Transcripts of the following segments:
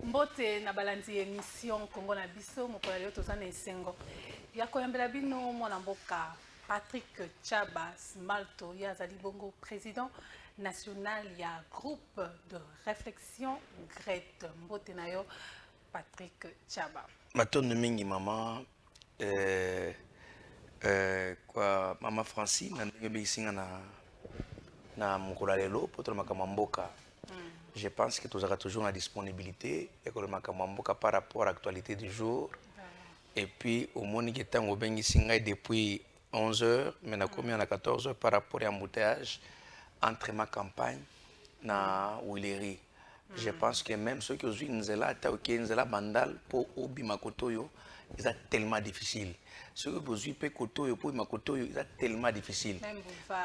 Mbote na balandi émission Congo na biso mokolo leo tozana esengo ya koyambela bino mwana mboka Patrick Tchaba Smalto ya azali bongo président national ya groupe de réflexion GRET. Mbote na yo Patrick Tchaba. Matondo mingi mama kwa mama Francine na ndenge bisinga na mokolo lelo poto makambo mboka. Je pense que tu auras toujours la disponibilité et que le makamamboka par rapport à l'actualité du jour. Et puis, au moment qui est en Bengi Singai depuis 11h, maintenant combien à 14h par rapport à l'embouteillage entre ma campagne na Willery. Je pense que même ceux qui ont vu Nzela, Nzela Bandal pour Obi Makotoyo, c'est tellement difficile. Ceux qui ont vu Kotoyo pour Makotoyo, c'est tellement difficile.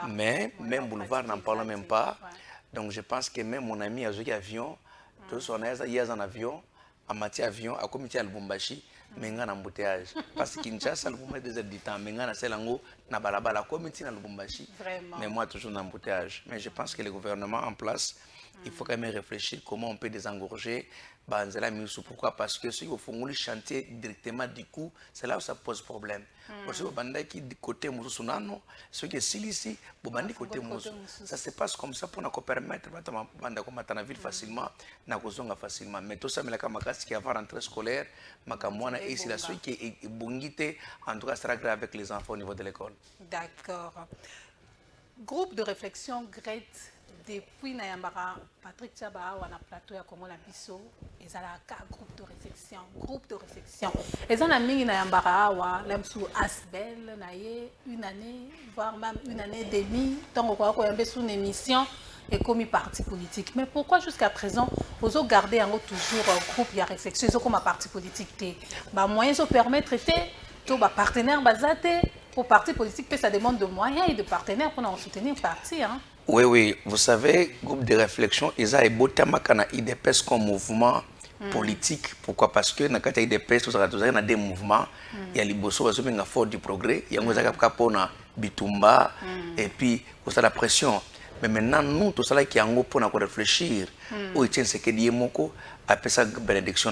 Mais même boulevard n'en parle même pas. Donc je pense que même mon ami a joué avion, tout son aise, il y a un avion, à matière avion, à comité à Lubumbashi, mais il y a un embouteillage. Parce que Kinshasa, Lubumbashi des heures du temps, mais il y a un selango, na balabala, comité à Lubumbashi, mais moi toujours un embouteillage. Mais je pense que le gouvernement en place, il faut quand même réfléchir comment on peut désengorger Banzela Miusu. Pourquoi? Parce que ceux qui font le chantier directement du coup, c'est là où ça pose problème. Parce que Banda qui du côté Moussousunano, ceux qui sont ici, Bandi côté Moussou. Ça se passe comme ça pour nous permettre Banda comme la ville facilement, na kozonga facilement. Mais tout ça, mais la Kamakasi qui a rentrée scolaire, Makamwana et c'est la suite qui est bongité, en tout cas, sera grave avec les enfants au niveau de l'école. D'accord. Groupe de réflexion GRET. Depuis Nayambara, Patrick Tchaba, on a plateau à Congo la Bisso, ils ont un groupe de réflexion. Ils ont mis Nayambara, l'Emsou Asbel, une année, voire même une année et demie, tant qu'on a une une émission et comme parti politique. Mais pourquoi jusqu'à présent, vous avez gardé toujours un groupe de réflexion, comme un parti politique? Les moyens de permettre de partenaires basés pour parti politique, ça demande de moyens et de partenaires pour soutenir le parti. Oui, vous savez, groupe de réflexion, ils ont un IDPS comme mouvement politique. Pourquoi? Parce que dans le IDPS, il y a des mouvements, il y a les bossons, il y a fort du progrès, il y a des bitumba, et puis il y a la pression. Mais maintenant, nous, tout ça qui est en pour réfléchir, où il y a ce qui est moko, après ça, bénédiction.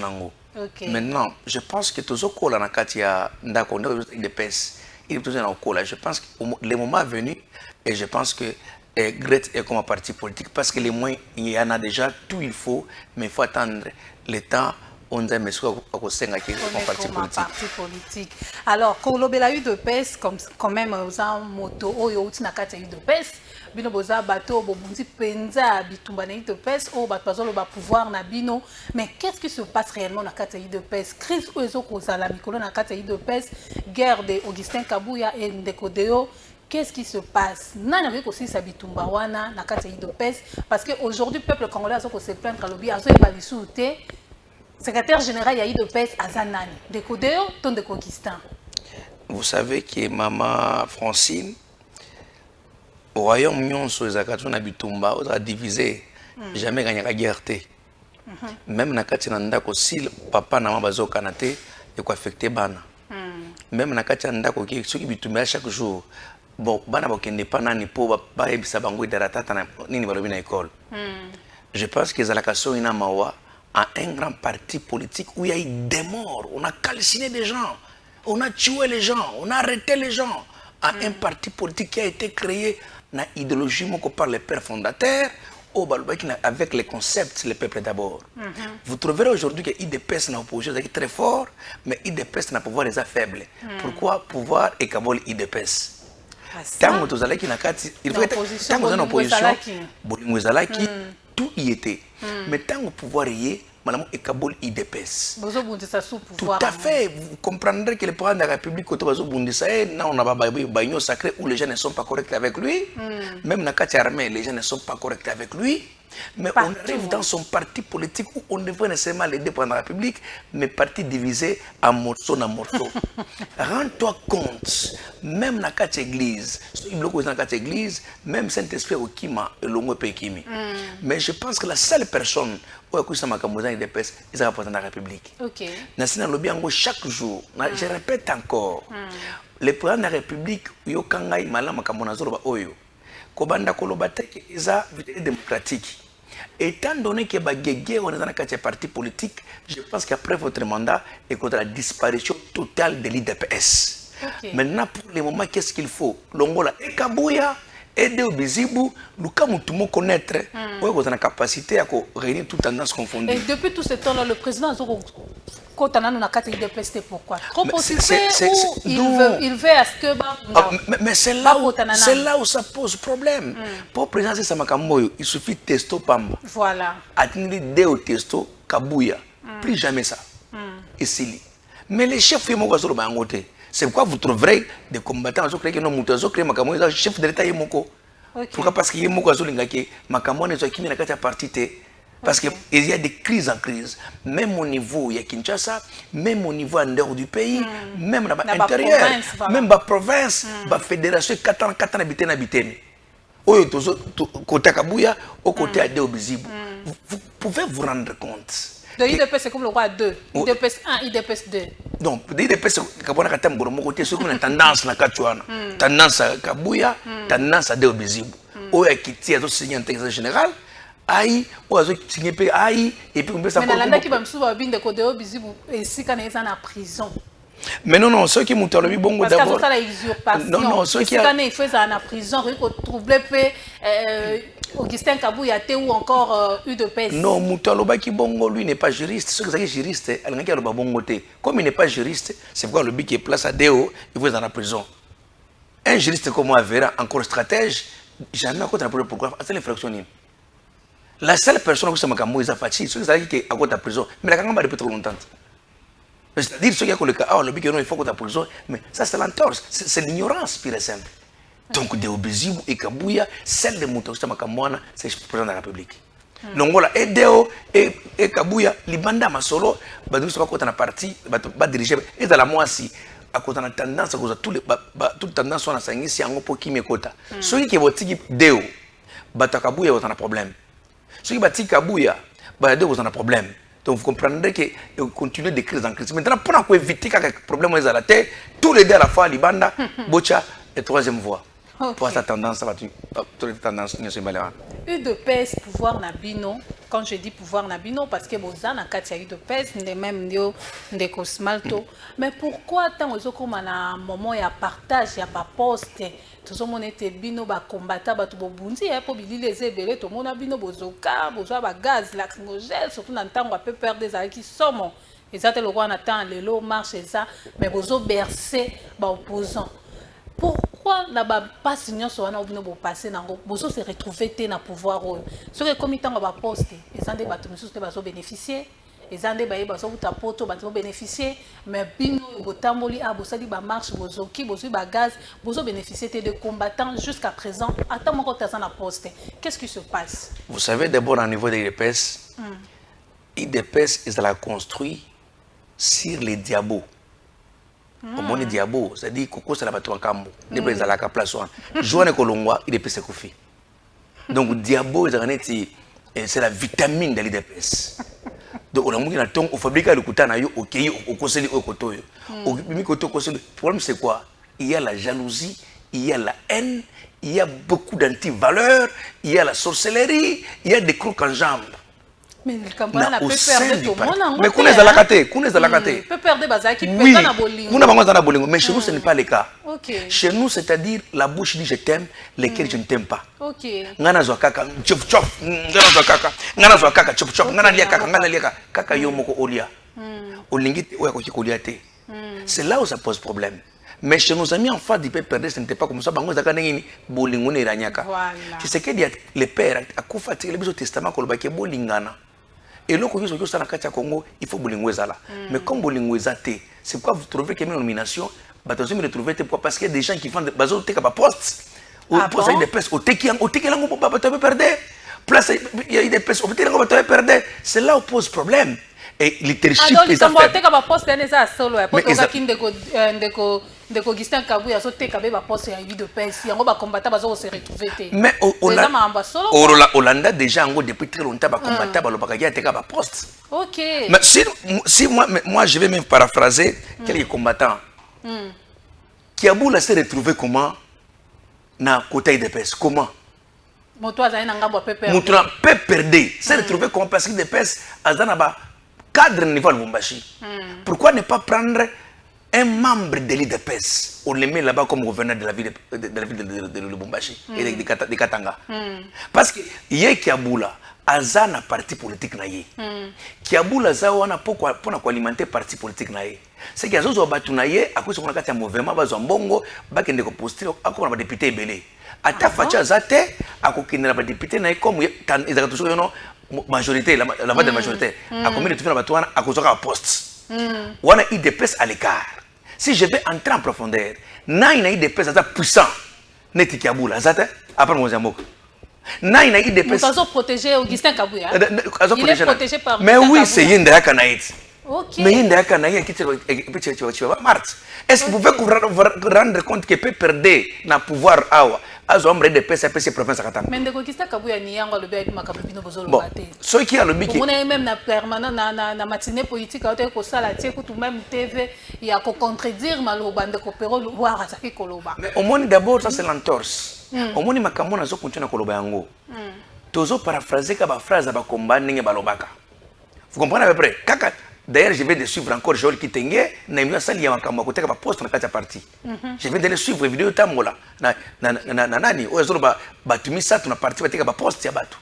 Maintenant, je pense que tout ça, il y a des IDPS, il est toujours en cours. Je pense que le moment est venu, et je pense que GRET est comme un parti politique parce que les moyens, il y en a déjà tout il faut, mais il faut attendre le temps. On a mis un parti politique. Alors, quand on a eu de pèse, quand même, on a moto, on a eu de pèse. Bino boza bateau bobundi penza bitumba na de pèse au bateau le pouvoir na bino. Mais qu'est-ce qui se passe réellement na kata de pèse? Crise ou ezo kozala mikolo na kata de pèse, guerre de Augustin Kabuya et Ndeko. Qu'est-ce qui se passe? Nana veut aussi s'abitumba wana na kata de pèse parce que aujourd'hui peuple congolais a se plaindre lobby a so balisouté. Secrétaire général Yaï de pèse Azanani. Ndeko ton de Augustin. Vous savez que maman Francine au royaume Nyonso ezakatu na bitumba on a divisé jamais gagné la guerre. Même na kati na ndako si papa na mabazo kanate et ko affecter bana. Même na kati na ndako ki soki bitumba chaque jour. Bon, bana bakende pa nani po ba ebisa bango idaratata na nini balobi na école. Je pense que Zalakaso ina mawa a un grand parti politique où il y a eu des morts, on a calciné des gens, on a tué les gens, on a arrêté les gens. À un parti politique qui a été créé na idéologie par les pères fondateurs avec les concepts le peuple d'abord. Vous trouverez aujourd'hui que IDPS n'a opposition est très fort, mais IDPS n'a pouvoir les faible. Pourquoi pouvoir et kabol IDPS? Tant que vous allez il faut être tant que vous en opposition, vous allez tout y était. Mais tant que pouvoir y est, madame et kabol IDPS. Tout à fait, vous comprendrez que le président de la République quand on a bagno sacré où les gens ne sont pas corrects avec lui. Même dans la armée, les gens ne sont pas corrects avec lui. Mais on arrive dans son parti politique où on ne veut nécessairement l'aider pour la République, mais parti divisé en morceaux. Rends-toi compte, même dans la église, même Saint-Esprit au Kima et l'Ongo Pekimi. Mais je pense que la seule personne où il y a des pèses, ils représentent la République. Chaque jour, je répète encore, le président de la République, il y a Kobanda Kolobate, ils ont démocratique. Étant donné que Bagégé, on est dans le parti politique, je pense qu'après votre mandat, il y a la disparition totale de l'IDPS. Maintenant, pour le moment, qu'est-ce qu'il faut? L'Ongola et Kabouya, aider au Bizibu, le cas où tout le monde connaître, on a la capacité à réunir toutes tendances confondues. Et depuis tout ce temps-là, le président a quand on a une carte d'IDPS, pourquoi? Trop possible ou il veut à ce que... Mais c'est là où ça pose problème. Pour présenter ça, il suffit de testo Pamba. Voilà. Atteindre des au testo Kabouya. Plus jamais ça. Ici. Mais les chefs, c'est pourquoi vous trouverez des combattants qui ont créé chef de l'État. Pourquoi? Parce qu'il y a des parti. Parce qu'il y a des crises en crise. Même au niveau de Kinshasa, même au niveau en dehors du pays, même dans l'intérieur, même dans la province, dans la fédération, 4 ans habitants. Côté Kabouya, au côté Adéo Bizibu. Vous pouvez vous rendre compte. De l'IDPS, c'est comme le roi 2. IDPS 1, IDPS 2. Donc, l'IDPS, c'est comme une tendance à Kachouana. Tendance à Kabouya, tendance à Adéo Bizibu. Où est-ce qu'il y a d'autres signes en général? Aïe, ou à signé aïe, et puis on peut savoir. Mais qui va me souvenir de Kodéo Bizibu, et si quand ils sont en prison. Mais non, ceux qui montent le bongo d'abord. Parce que c'est la usurpation. Non, ceux qui quand ils faisaient en prison, ils trouvaient Augustin Kabouya ou encore UDPS. Non, Moutalo Baki Bongo, lui, n'est pas juriste. Ceux qui sont juristes, comme il n'est pas juriste, c'est pourquoi le but qui est place à Déo, il faut être dans la prison. Un juriste comme moi, Vera, encore stratège, jamais à côté de la prison. Pourquoi? C'est l'infraction. La seule personne qui s'est fait c'est Fachi, ceux qui sont à côté de la prison, mais la Kangamba depuis trop longtemps. C'est-à-dire ceux qui ont le cas, le but qu'il faut que la prison, mais ça c'est l'entorse, c'est l'ignorance pure et simple. Donc, de Obizibu et Kabouya, celle de Moutou, c'est le président de la République. Donc voilà, et Deo et Kabouya, les bandas masolo, nous sommes à côté de la partie, va diriger, et dans la moisi, à côté de la tendance, à cause de toutes les tendances, on a saigné, si on a un qui m'écoute. Ceux qui vont dire Deo, Kabouya, on a un problème. Ceux qui battent Kabouya, Deo, on a un problème. Donc vous comprendrez que continuer de crise en crise. Maintenant, pour éviter quelques problèmes à la terre, tous les deux à la fois, les bandas, Bocha et troisième voie. Pour cette tendance, ça va toutes les tendances, UDPS, pouvoir Nabino. Quand je dis pouvoir Nabino, parce que Bozana, quand il y a UDPS, n'est même de Cosmalto. Mais pourquoi tant aux autres, comme à un moment, il y a partage, il n'y a pas poste, tout le monde était bino, combattant, tout le monde pour les ébélés, tout le monde a bino, bozoka, bozoa, gaz, lacrymogène, surtout dans le temps où on peut perdre des amis qui sont. Et ça, le roi attend, les lots marchent et ça, mais bozo bercé, opposant. Pourquoi là-bas pas signon sur un obino pour passer dans le bozo se retrouver dans le pouvoir ce que comme il t'en va poster et ça des bâtiments qui vont bénéficier et ça des bails bazo ta poto vont bénéficier mais bino botamboli a bossa di ba marche bozo qui bozo ba gaz bozo bénéficier de combattants jusqu'à présent attends mon côté ça na poster qu'est-ce qui se passe? Vous savez d'abord au niveau de l'IDPS, l'IDPS ils la construit sur les diabos. Au monde diabo, c'est-à-dire que c'est la bâton en cambo. Les présidents la place Joanne Kolongwa, il est PC Kofi. Donc diabo, c'est la vitamine de l'IDPS. Donc on a mis au fabrique le kutana yo ok au conseil au koto yo. Au mikoto conseil. Le problème c'est quoi? Il y a la jalousie, il y a la haine, il y a beaucoup d'anti-valeurs, il y a la sorcellerie, il y a des crocs en jambes. Mais le Cameroun a peu perdu tout le monde. Mais qu'on est à la caté, qu'on est à la caté. Peut perdre Baza qui peut dans la bolingo. On a pas dans la bolingo, mais chez nous ce n'est pas le cas. Chez nous, c'est-à-dire la bouche dit je t'aime, les cœurs je ne t'aime pas. OK. Ngana zo kaka, chop chop, ngana zo kaka, ngana zo kaka, chop chop, ngana lia kaka, ngana lia kaka, kaka yo moko olia. Olingit oya ko koliate. C'est là où ça pose problème. Mais chez nos amis en face du père perdre, ce n'était pas comme ça. Bango zaka nengini bolingo ne ranyaka. Tu sais que les pères a kufati le biso testament ko lobaki bolingana. Et là, quand vous avez Congo, il faut bolingwezala. Mais comme bolingwezate, c'est pourquoi vous trouvez qu'il y a une nomination, vous retrouvez pourquoi? Parce qu'il y a des gens qui font des bazos de poste. Au poste, il y a des pestes. Au tekiang, vous pouvez perdre. Place, il y a des pestes. Au tekiang, vous pouvez perdre. C'est là où pose problème. Et leadership, les affaires. De Augustin Kabouya so te kabe ba poste ya UDPS yango ba combattant bazo se retrouver. Mais Hollanda déjà ngo depuis très longtemps ba combattant ba lobaka ya te ka ba poste. OK. Mais si moi je vais même paraphraser quelques combattants. Kiaboula s'est retrouvé comment na côté UDPS comment? Moto azali na ngambo pe perdre. Moto na pe perdre. C'est retrouvé comme parce que des pes azana ba cadre niveau Lubumbashi. Pourquoi ne pas prendre un membre de l'IDPS, on le met là-bas comme gouverneur de la ville de Lubumbashi et de Katanga. Parce que yé Kiaboula, azana parti politique na yé. Kiaboula za wana pour alimenter parti politique na yé. C'est que azozo batu na yé à cause qu'on a kati mouvement bazo mbongo bakende ko poster akona ba député belé. Ata facha zate akokindana ba député na yé comme ezaka toujours yono majorité la voix de majorité. Akomi de tout na batu wana akozoka poste. Wana IDPS à l'écart. Si je vais entrer en profondeur, naïna IDPS est puissant. Neti Kiaboula, zate après mon zamok. Naïna IDPS. Nous protéger Augustin Kabouya. Il est protégé par. Mais oui, c'est Yinda Kanaït. Ok. Mais Yinda Kanaït qui te Mart. Est-ce que vous pouvez vous rendre compte que peut perdre na pouvoir awa? Azombre IDPS APC province à Katanga. Mais de Augustin Kabouya ni yango le bien makabino bozolo bon, baté. Ceux qui a le bic. On est même na permanent na matinée politique à ko sala tie ko tout même TV il y a ko contredire maloba de ko pero voir ça qui koloba. Mais au moins d'abord ça c'est l'entorse. Au moins makambo na zo continue koloba yango. Tozo paraphraser ka ba phrase ba komba ninge balobaka. Vous comprenez à peu près? Kaka d'ailleurs je vais de suivre encore Joël Kitenge na imyo sali ya makambo ko teka ba poste na kati ya parti. Je vais de le suivre vidéo tamola na nani ozo ba tumisa tuna parti ba teka ba poste ya batu.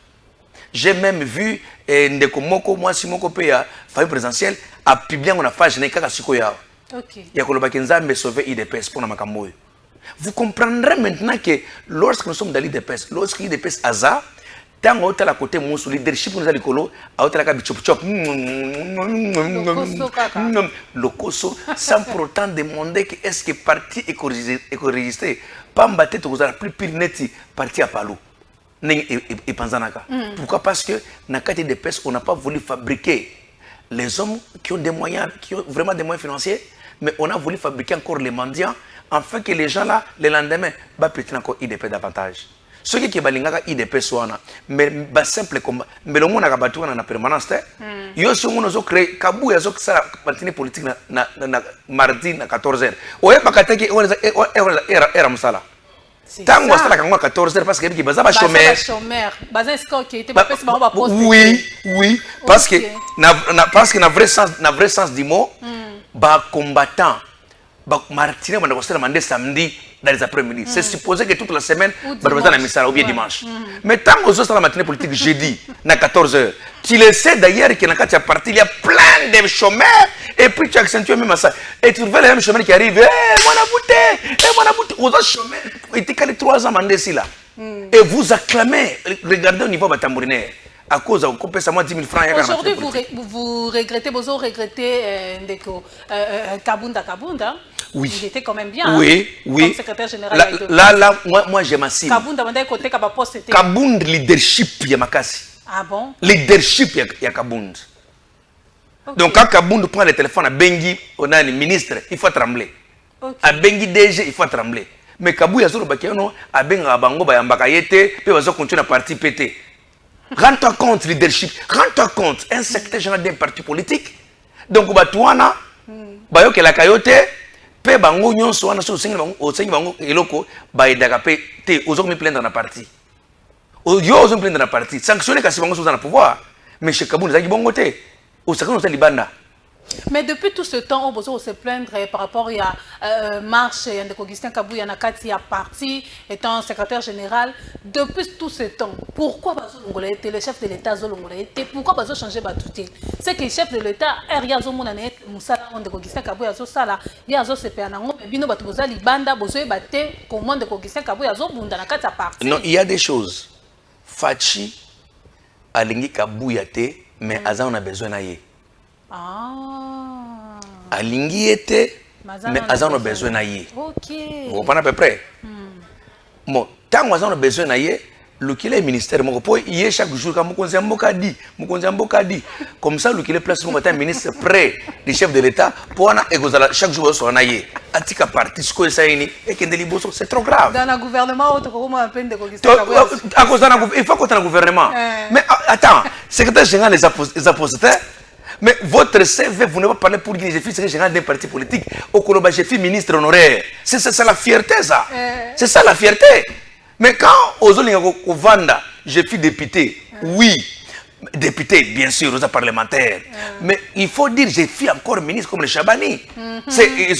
J'ai même vu ndeko moko moi simoko pe ya famille présidentielle a publié on a page na kaka siko ya. OK. Ya koloba Nzambe sauver IDPS pour na makambo. Vous comprendrez maintenant que lorsque nous sommes dans l'IDPS, lorsque l'IDPS aza tant au tel à côté mon leadership nous a l'écolo à tel à chop chop le coso sans pour autant demander que est-ce que parti éco-registré pas mbatté tout ça plus pire neti parti à Palou et Panzanaka. Pourquoi? Parce que dans le IDPS on n'a pas voulu fabriquer les hommes qui ont des moyens, qui ont vraiment des moyens financiers, mais on a voulu fabriquer encore les mendiants afin que les gens là le lendemain va péter encore IDP davantage. Ceux qui balingaka IDP soana mais ba simple combat mais le monde a battu en permanence yo so on zo créer Kabouya zo sala parti politique na mardi na 14h oye bakataki era musala tango sala kangwa 14h parce que biki baza ba chômeur baza score qui était pas pèse ba poste. Oui parce que parce que na vrai sens du mot ba combattant ba martine banda ko sala mande samedi dans les après-midi. C'est supposé que toute la semaine, ou bien dimanche. Mais tant que vous êtes dans la matinée politique jeudi, à 14h, tu le sais d'ailleurs qu'il y a un parti, il y a plein de chômeurs, et puis tu accentues même ça. Et tu vois les mêmes chômeurs qui arrivent, mon abouté, aux autres chômeurs, il était calé 3 ans mandé là. Et vous acclamez, regardez au niveau de Batambourine. À cause de couper ça, moi 10 000 francs. Aujourd'hui, vous regrettez, vous regrettez Kabunda. Oui. Il était quand même bien. Oui, hein, oui. Comme secrétaire général. Là, moi j'ai ma cible. Kabunda, côté poste. Kabund leadership ya makasi. Ah bon? Leadership ya Kabund. Okay. Donc quand Kabund prend le téléphone à Bengi, on a un ministre, il faut trembler. Okay. À Bengi DG, il faut trembler. Mais Kabouya sur le bakéno, à Benga Bango, Bayambaka Yete, puis on va continuer à partir pété. Rends-toi compte, leadership. Rends-toi compte, un secrétaire général d'un parti politique. Donc, Batouana, Bayo que la Kayote, pe bango nyonso wana so osengi bango eloko ba edaka pe te ozo me plaindre na parti yo ozo me plaindre na parti sanctionner kasi bango so na pouvoir mais chez Kabunda zaki bongo te o sakano sa libanda. Mais depuis tout ce temps, on peut se plaindre par rapport à marche de Augustin Kabouya Nakati à parti étant secrétaire général. Depuis tout ce temps, pourquoi le chef de l'État était pourquoi pas changer Batouti? C'est que le chef de l'État Eria Zomonane Moussala de Augustin Kabouya Sala, Yazo Sepeanango, Bino Batouza Libanda, Bozoé Baté, commande de Augustin Kabouya Zobunda Nakati à parti. Non, il y a des choses. Fachi Alingi Kabouya te, mais Azan on a besoin d'ailleurs. Ah. Alingi était, mais Azan a besoin d'ailleurs. Ok. Vous comprenez à peu près? Bon, tant qu'on a besoin d'ailleurs, le qu'il est ministère, mon repos, il est chaque jour, comme on dit, comme ça, le qu'il est place, mon matin, ministre près du chef de l'État, pour chaque jour, on a eu. Atika parti, ce que ça est, et qu'il y c'est trop grave. Dans le gouvernement, il faut qu'on ait un gouvernement. Mais attends, secrétaire général des apostataires, mais votre CV, vous ne pas parler pour dire que je suis secrétaire général d'un parti politique. Au Koloba, je suis ministre honoraire. C'est la fierté, ça. C'est ça la fierté. Mais quand Ozolinga Vanda, je suis député, oui, député, bien sûr, aux parlementaires. Mais il faut dire, j'ai fait encore ministre comme le Chabani. C'est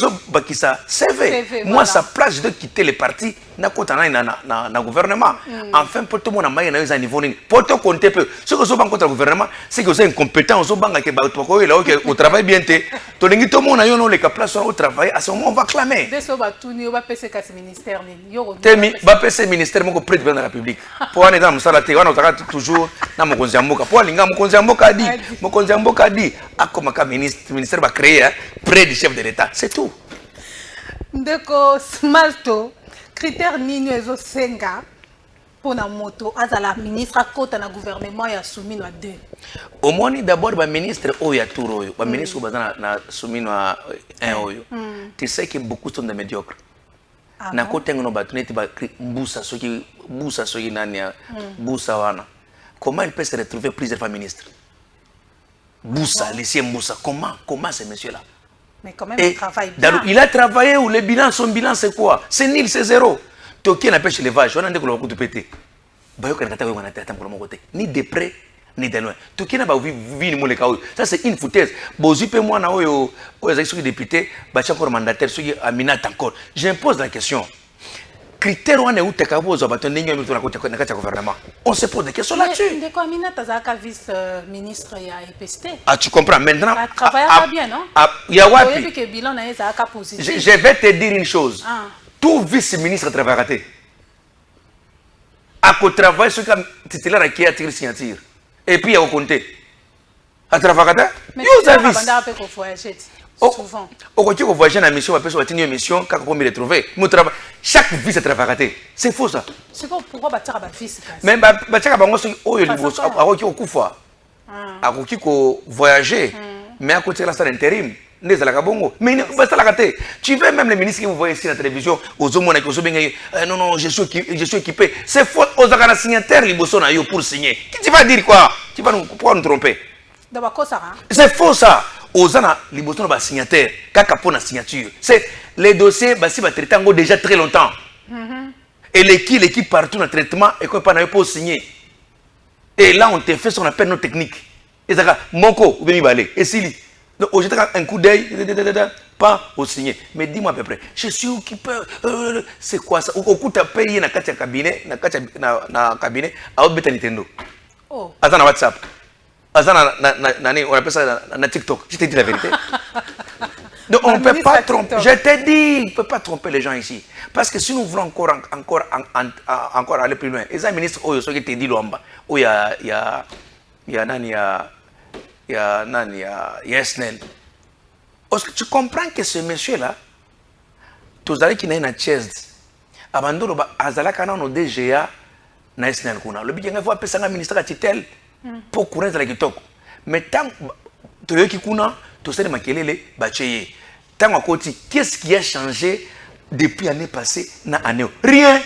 ça CV. Moi, sa place, je dois quitter le parti, na gouvernement. Enfin, pour tout le monde, on a un niveau. Pour tout compter, ce que vous avez contre le gouvernement, c'est que vous êtes incompétent, vous avez au travail bien. Tout le monde a les places au travail, à ce moment, on va clamer. Le ministère, mon président de la République. Pour aller dans le on a toujours dans mon conseil. Pour aller dans mon conseil, dit, comme un ministère va créer près du chef de l'État. C'est tout. Ndeko Smalto, critère nini ezo senga pour la moto, azala ministre à côté na gouvernement ya soumis à deux. Au moins d'abord ba ministre oya tour ba ministre bazana na soumis à un oyo. Tu sais que beaucoup sont des médiocres. Na côté ngono ba tuneti ba mbusa soki nani mbusa wana. Comment il peut se retrouver plusieurs fois ministre? Boussa, laissez Moussa. Comment ce monsieur-là? Mais quand même, il travaille bien. Il a travaillé où les bilans, son bilan c'est quoi? C'est nul, c'est zéro. Toki n'a pas chez les vaches, on a dit qu'on va péter. Ni de près, ni de loin. Toki n'a pas vu le cas. Ça c'est une foutaise. Bozupe moi, les députés, encore mandataire, Aminat encore. J'impose la question. Critère on est où on se pose des questions là-dessus. Vice-ministre EPST. Ah, tu comprends maintenant. Bien, non? Je vais te dire une chose. Tout vice-ministre travaille raté. À quoi travail ce titulaire qui a tiré signature. Et puis il y a au compté. À travailler raté. Mais tu souvent. Au côté où voyager dans mission, après une mission, quand on me retrouver, chaque vie c'est travailler. C'est faux ça. C'est pourquoi bâtir à vice. Mais bâtir à bango c'est au niveau à côté au Koufa. À côté au voyager, mais à côté là c'est l'intérim. Mais tu veux même les ministres qui vous voyez ici à la télévision, aux hommes non non je suis équipé. C'est faux aux signataires les bossons pour signer. Tu vas dire quoi? Tu vas nous tromper. C'est faux ça. Aux ana les boutons de signataire, kaka pour la signature. C'est les dossiers si va traiter déjà très longtemps. Et l'équipe partout dans le traitement et qu'on pas pour signer. Et là on te fait ce qu'on appelle nos techniques. Et ça moko ou bien balé. Et si donc au jeter un coup d'œil, pas au signer. Mais dis-moi à peu près. Je suis occupé. C'est quoi ça? Au coup tu as payé na katia cabinet, na cabinet à haute bêta Nintendo. Oh. Attends na WhatsApp. On appelle ça na TikTok. Je te dis la vérité. Donc on ne peut pas tromper. Je te dis, on ne peut pas tromper les gens ici. Parce que si nous voulons encore aller plus loin, les ministres, oh, ce qui te dit l'omba, oh, il y a SNEL. Est-ce que tu comprends que ce monsieur-là, tous les qui n'ont une chaise, abandonne azala kana no DGA na SNEL kuna. Le bien faut appeler ça un ministre à titel. Pour courir dans la kitoko. Mais tant que tu es kuna, tu sais de makelele bacheye. Tant à côté, qu'est-ce qui a changé depuis l'année passée na année? Rien.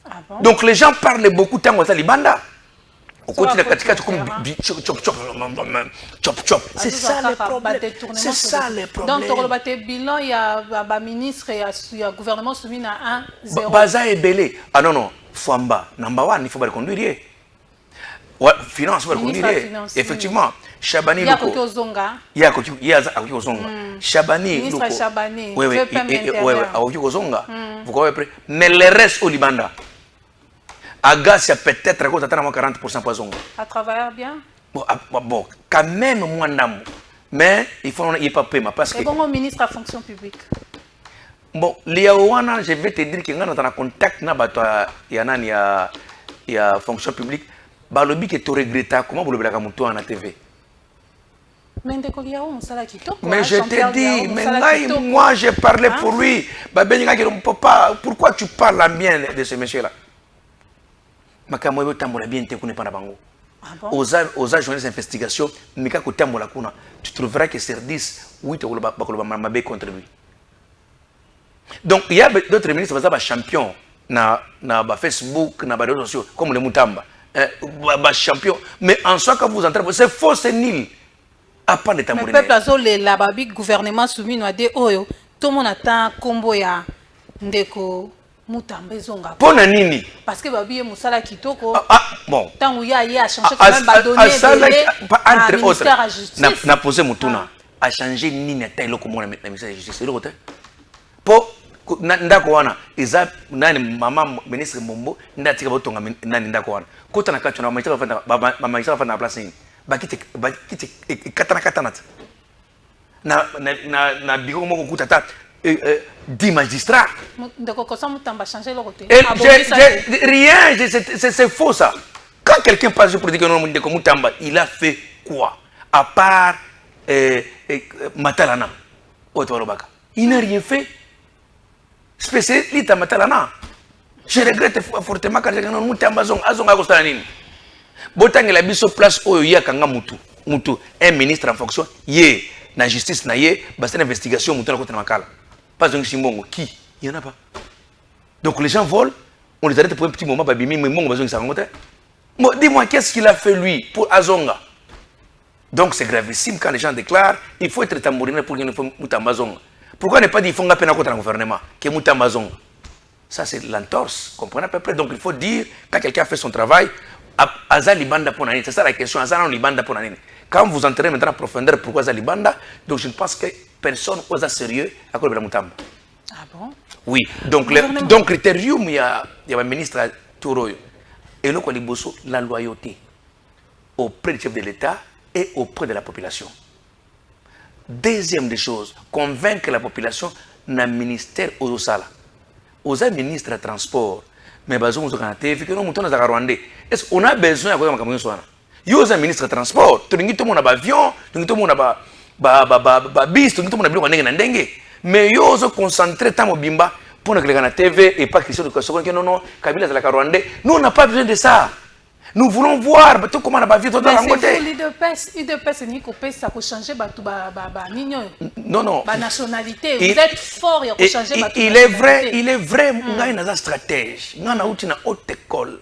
Ah bon? Donc les gens parlent beaucoup tant que libanda. Au côté de la katika comme chop. C'est ça le problème. C'est ça le problème. Donc le bilan il y a ministre et il y a gouvernement soumis à 1-0. Baza et belé. Ah non, Famba, number 1, il faut pas le conduire. Ouais, finance, effectivement. Chabani Chabani vous comprenez? Mais le reste au Libanda. Agas, peut-être à 40% poison. À travailler bien? Bon, quand même, moi, mais il faut pas payer parce que. C'est bon, ministre à fonction publique. Bon, Liawana, je vais te dire qu'il y a un contact il y a fonction publique. Balobi que tu regrettes comment vous le blâmez à la TV. Mais je te dis, mais moi j'ai parlé pour lui. Pourquoi tu parles bien de ce monsieur-là? Aux journalistes d'investigation, tu trouveras que sur 10, oui, tu as contre lui. Donc il y a d'autres ministres qui sont champions na Facebook, na réseaux sociaux, comme les Moutamba. Champion, mais en soi quand vous entrez, c'est faux, c'est nul. À part les tambourines. Mais peuple la babi gouvernement soumis nous a dit oh tout le monde attend combo ya ndeko Mutamba ezonga. Pona nini? Parce que babiye musala kitoko. Bon. Tant il y a changé quand même ba donner entre autres. Na posé mutuna. A changé nini ata eloko mona na ministère de justice. Eloko te. Po ndako wana eza nani mama ministre Mombo ndatika botonga nani ndako wana. Kota na kacho na magistrat fana place ni. Bakite katana. Na biro moko kutata 10 magistrats. Rien, c'est faux ça. Quand quelqu'un passe pour dire que non, Moutamba, il a fait quoi? À part Matalana. Il n'a rien fait. Spécialiste à Matalana. Je regrette fortement quand quelqu'un Moutamba azonga kostala nini. Botang la biso place oyo ya kanga mutu un ministre en fonction yé na justice na yé basta investigation mutu na kota na makala. Pas un chimbongo. Qui? Il n'y en a pas. Donc les gens volent, on les arrête pour un petit moment, dis-moi, qu'est-ce qu'il a fait lui pour Azonga? Donc c'est gravissime quand les gens déclarent il faut être tambouriné pour qu'il ne faut Moutambazonga. Pourquoi ne pas dire qu'il faut peine contre le gouvernement que Moutambazonga? Ça c'est l'entorse, comprenez à peu près. Donc il faut dire, quand quelqu'un a fait son travail, Azali Banda pour c'est ça la question, Azali Banda pour quand vous entrez maintenant en profondeur pourquoi Azali Banda, donc je ne pense que personne n'ose sérieux à cause de la Moutamba. Ah bon? Oui. Donc, critérium, il y a un ministre Touroyo. Et là, la loyauté auprès du chef de l'État et auprès de la population. Deuxième des choses, convaincre la population d'un ministère aux Sala. Aux ministres de transport. Mais on a besoin de il y a un ministre de transport, tout le monde a un avion, tout le monde a un bis, tout le monde a un ndenge. Mais il y a un concentré tant bimba pour que la TV et pas Christian de Kosovo que non, Kabila de la Rwandais. Nous, on n'a pas besoin de ça. Nous voulons voir tout comment on a vu tout dans la côté. l'IDPS ni coupé ça pour changer non. La nationalité, vous êtes fort pour changer il est vrai, on a une stratège. On a une haute école,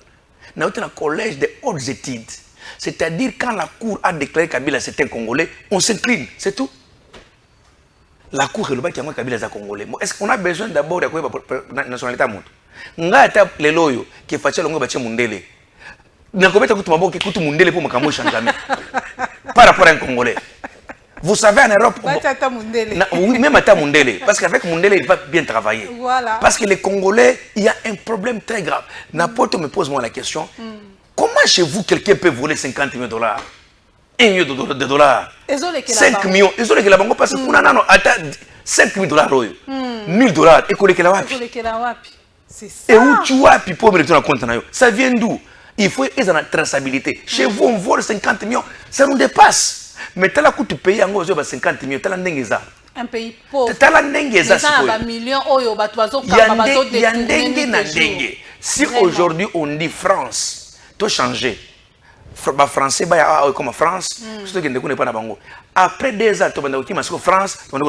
on a un collège de hautes études. C'est-à-dire quand la cour a déclaré Kabila c'est un Congolais, on s'incline, c'est tout. La cour est le bâtiment Kabila est un Congolais. Est-ce qu'on a besoin d'abord de la nationalité à Moutou? Ngata le loyo qui fait le bâtiment Mundele. N'a pas été mabo qui coûte Mundele pour me jamais. Par rapport à un Congolais. Vous savez en Europe, oui, même à Mundele, parce qu'avec Mundele il va bien travailler. Voilà. Parce que les Congolais, il y a un problème très grave. N'importe me pose moi la question. Comment chez vous quelqu'un peut voler 50 millions de dollars? 1 million de dollars. 5 millions. Ils ont les banques parce que nous avons 5 000 dollars. 1 000 dollars. Et qu'on les c'est ça. Et où tu as pour me retourner compte? Ça vient d'où? Il faut une traçabilité. Chez vous, on vole 50 millions. Ça nous dépasse. Mais tu as coûté payer en gros 50 millions. Tu as un pays pauvre. Tu as millions. Il y a dengue. Si aujourd'hui on dit France, tout changer. Français comme France, ceux qui ne connaissent pas bango. Après 2 ans, tu vas France, tu vas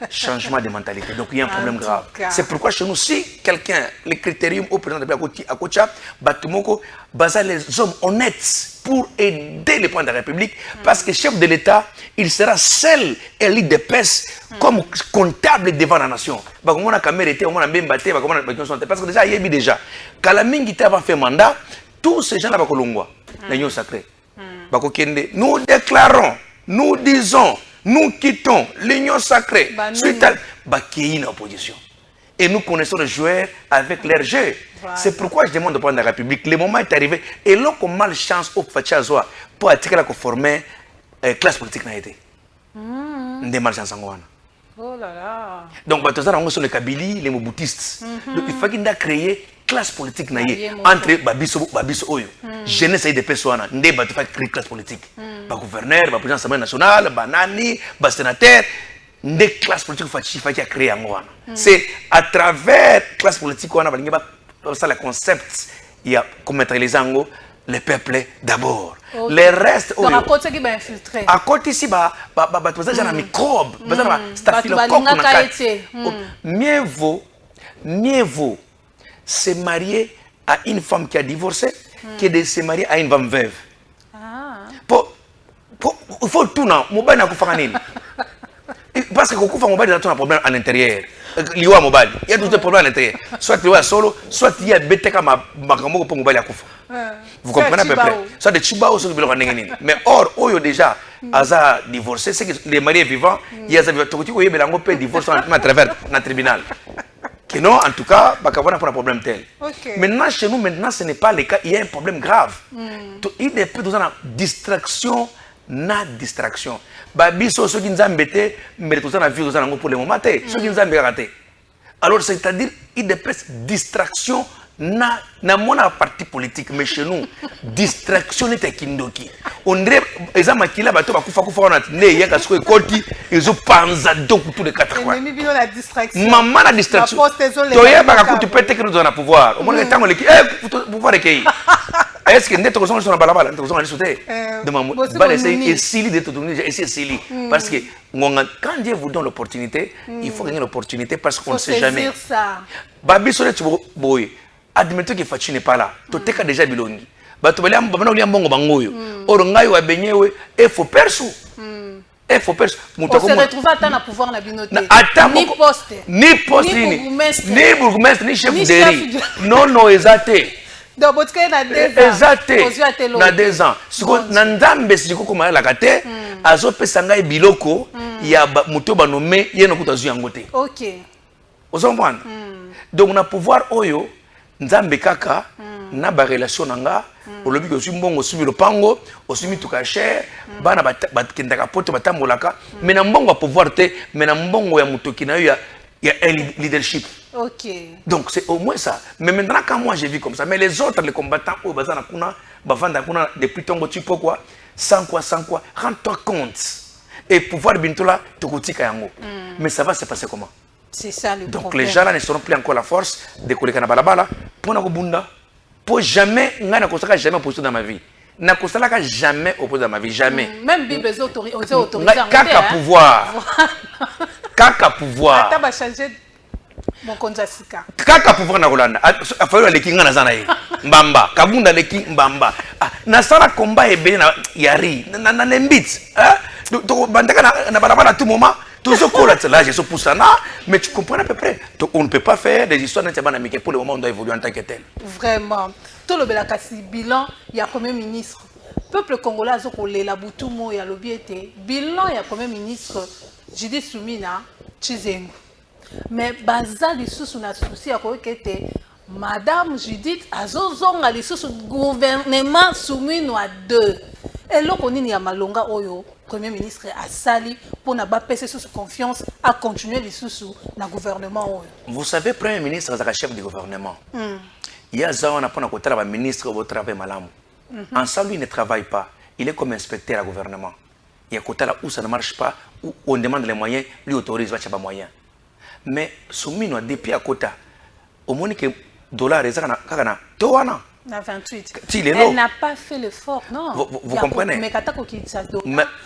changement de mentalité. Donc il y a un problème grave. C'est pourquoi chez nous, si quelqu'un, les critériums au président de la Kocha, Batumoko, basa les hommes honnêtes pour aider les points de la République, parce que chef de l'État, il sera seul élu de PES comme comptable devant la nation. Parce que déjà, il y a déjà. Quand la Mingita a fait mandat, tous ces gens-là, l'union sacrée. Nous déclarons, nous disons, nous quittons l'union sacrée suite à l'opposition. Et nous connaissons les joueurs avec leur jeu. Voilà. C'est pourquoi je demande de prendre la République. Le moment est arrivé. Et là, on a malchance au Fachazoa pour attirer la former classe politique. Des malchance en Gouana. Oh là là. Donc, on sont les Kabylie, les Moboutistes. Donc, il faut qu'il ait créé classe politique entre Babiso Oyo. Jeunesse et des personnes. On a créé classe politique. Le gouverneur, le président de l'Assemblée nationale, Banani, le sénateur. Des classes politiques qui a créé en Gouana. C'est à travers la classe politique qu'on a le concept, il y a comme maîtriser les peuples d'abord. Okay. Les restes, à côté qui va infiltrer. À côté ici, il y a un microbe, mieux vaut se marier à une femme qui a divorcé que de se marier à une femme veuve. Il faut tout, non? Parce que beaucoup de gens ont un problème à l'intérieur. liwa mobali. Il y a tous des problèmes à l'intérieur. Soit liwa solo, soit il y a beteka makamoko pour mobali akufa. Vous comprenez à peu près? Soit des chibao sur le biloko ndengeni. Mais or oyo déjà aza divorcé, c'est que les mariés vivants, il y a des tokoti ko yebelango pe divorce à travers le tribunal. Que non, en tout cas, bakabona pour un problème tel. Maintenant chez nous maintenant ce n'est pas le cas, il y a un problème grave. Il est peu dans la distraction. Na distraction. Babiso ceux qui nous embêtent, mais tout ça na vie pour le moment. Ceux qui nous embêtent. Alors c'est-à-dire il dépêche distraction na mon parti politique mais chez nous distraction est kindoki. On dirait les amakila bato bakufa kufa on a ne yaka ce koti ils ont panza donc tous les quatre coins. Maman la distraction. Toya baka tu peux te que nous avons pouvoir. Au moins le temps le pouvoir de est-ce que nous sommes sur la balabala, nous sommes sauter de maman. Bah essayer Sili de tout donner, essayer Sili parce que quand Dieu vous donne l'opportunité, il faut gagner l'opportunité parce qu'on ne sait jamais. Babi sole tu boy, admettons que Fachi n'est pas là, tu t'es déjà bilongi. Bah tu vas aller à bana bongo bangoyo. Or ngai wa benyewe et faut perso. Et faut perso. On se retrouve à temps à pouvoir la binoter. Ni poste, ni bourgmestre, ni chef de riz. Non exacté. Donc, vous avez 2 ans. Exacté. Na 2 ans. Si vous n'avez si vous avez la carte, azo pesanga biloko, il y a muto banome, il y a un kutazu yangote. Ok. Vous comprenez? Donc, on a pouvoir oyo, nzambe kaka, na ba relation nanga, au lobby que sumbongo subi le pango, au subi tout caché, bana kendaka poto batambolaka, mais na mbongo pouvoir te, mais na mbongo ya muto kina il y a un leadership. Ok. Donc c'est au moins ça. Mais maintenant quand moi j'ai vu comme ça, mais les autres, les combattants, oh, bazana kuna, bavanda kuna, depuis ton tu peux quoi, sans quoi, rends-toi compte. Et pouvoir bintola, tokotika yango. Mais ça va se passer comment? C'est ça le donc problème. Les gens là ne seront plus encore la force de koleka na balabala pour na kobunda. Pour jamais, nga na kosaka jamais opposé dans ma vie. Na kosaka jamais opposé dans ma vie, jamais. Même Bible les autorisés. Kaka pouvoir. Kaka pouvoir. Ata ba changer mon konjasika. Kaka pouvoir na Rolanda. Afalo leki nga na zana ye. Mbamba, kabunda leki mbamba. Na sala combat ebele na yari. Na lembit. Donc bandaka na balabala à tout moment. Tout ce qu'on a là, je suis pour ça, mais tu comprends à peu près. Donc, on ne peut pas faire des histoires mais pour le moment, on doit évoluer en tant que tel. Vraiment. Tout le bilan, il y a Premier ministre. Peuple congolais a dit la Boutumo et l'Obiété. Bilan, il y a Premier ministre Judith Soumina Chizengu. Mais baza les sous na souci à quoi que Madame Judith azozonga les sous gouvernement soumis à 2. Et là, on y a Malonga Oyo. Premier ministre a sali pour ne pas passer sous confiance à continuer les sous dans le gouvernement. Vous savez, Premier ministre est le chef du gouvernement. Il y a un côté le ministre au travail malam. En ça, lui ne travaille pas. Il est comme inspecteur au gouvernement. Il y a un côté là où ça ne marche pas, où on demande les moyens, lui autorise pas les moyens. Mais Soumino depuis à côté, au moins que dollar est à 28. Elle n'a pas fait l'effort, non. Vous comprenez? Mais quand tu as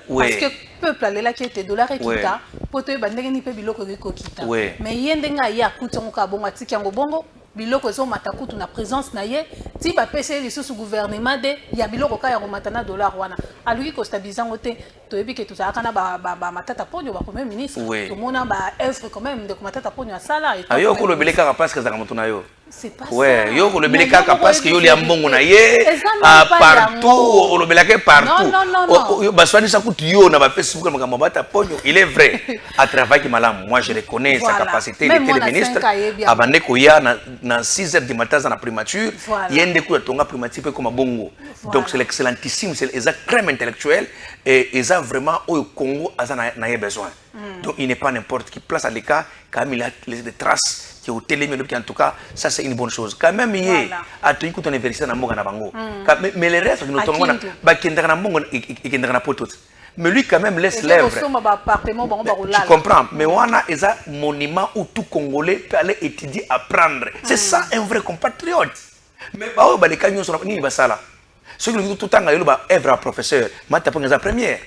oui. Parce que le peuple là qui était dollar et qui t'a, pour te bandé ni pe biloko ko kita. Mais yendenga ya kutongo ka bongo atiki yango bongo biloko zo matakutu na présence na ye ti ba pese les sous gouvernement de ya biloko ka ya matana dollar wana. Aluki ko stabilisant ote to ebi ke tout ça kana ba matata ponyo ba premier ministre. To mona ba œuvre quand même de matata ponyo sala et ayo ko lo beleka parce que ça mutuna yo. C'est pas ouais, ça. Yo ko le beleka parce que yo li ambongo na ye partout, le beleka partout. Non. Ba swani sa kutu yo na ba Facebook na mabata ponyo, il est vrai. À travail qui malam, moi je reconnais sa capacité, il était le ministre. Abande ko ya na 6h du matin dans la primature, yende ko tonga primature comme bongo. Donc c'est l'excellentissime, c'est les crème intellectuelle et ils ont vraiment au Congo na y besoin. Donc il n'est pas n'importe qui place à l'écart quand il a laissé des traces qui ont télémédié en tout cas ça c'est une bonne chose. Quand même il a tenu qu'on université na mbonga na bango. Mais les restes nous tombons ba kendaka na mbongo et kendaka na poto. Mais lui quand même laisse l'œuvre. Tu comprends? Mais on a un monument où tout Congolais peut aller étudier, apprendre. C'est ça un vrai compatriote. Mais bah les camions sont ni basala. Ceux qui tout le temps ont œuvre à professeur, maintenant pour les première.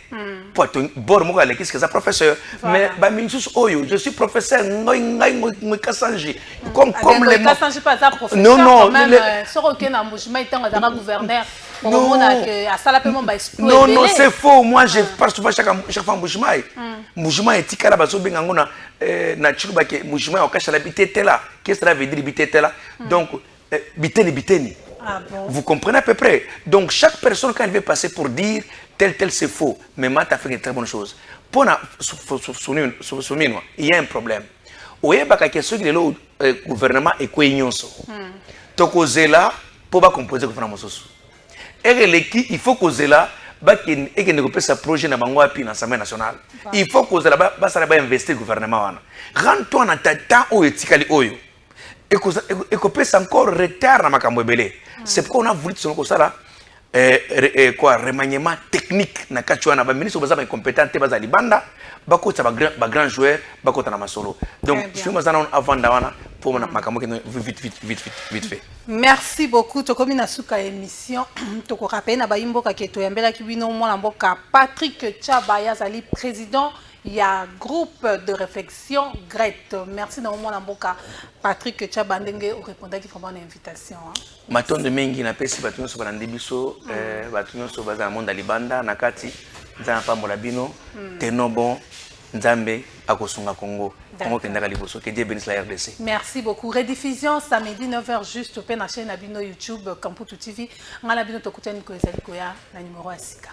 Pour bord moi les qu'est-ce que ça professeur. Mais bah je suis professeur comme les pas ça professeur. Non même sur aucun embauchement étant gouverneur. pour à ça la peut non, non, c'est faux. Moi, je parle souvent chaque fois Moujimaï. Moujimaï est tika la baso bengangona na chiluba ke Moujimaï o kasha la bitete là. Qu'est-ce que ça veut dire bitete là? Donc biteni biteni. Ah bon? Vous comprenez à peu près? Donc chaque personne quand elle veut passer pour dire tel c'est faux, mais Matt a fait une très bonne chose. Pour il y a un problème. Oye baka question que le gouvernement est quoi ignonso. Toko zela pour pas composer gouvernement soso. Il faut causer là et que ne sa projet na bango api na l'Assemblée nationale. Il faut causer là ba ça va investir gouvernement wana. Rends-toi dans ta temps au etikali oyo. Et que peut encore retard na makambo ebele. C'est pourquoi on a voulu son ça là remaniement technique na kachwana ba ministre baza ba compétent te baza libanda ba ko ba grand joueur ba ko na masolo. Donc je me zana avant dawana pour makambo vite fait. Merci beaucoup. Tokomi na suka émission. Toko rappel na bayimbo ka keto yambela ki bino mwana mboka Patrick Tchabaya zali président il y a groupe de réflexion GRET. Merci na mwana mboka Patrick Tchabandenge au répondre qui vraiment une invitation. Maton de mengi na pesi batunyo so balande biso batunyo so baza monde libanda na kati nzana pambola bino tenobon nzambe akosunga Congo. Que Dieu bénisse la RDC. Merci beaucoup. Rediffusion samedi 9h juste au na chaîne Abino YouTube Kamputu TV. Ngala bino tokutani ko ezali ko ya na numéro asika.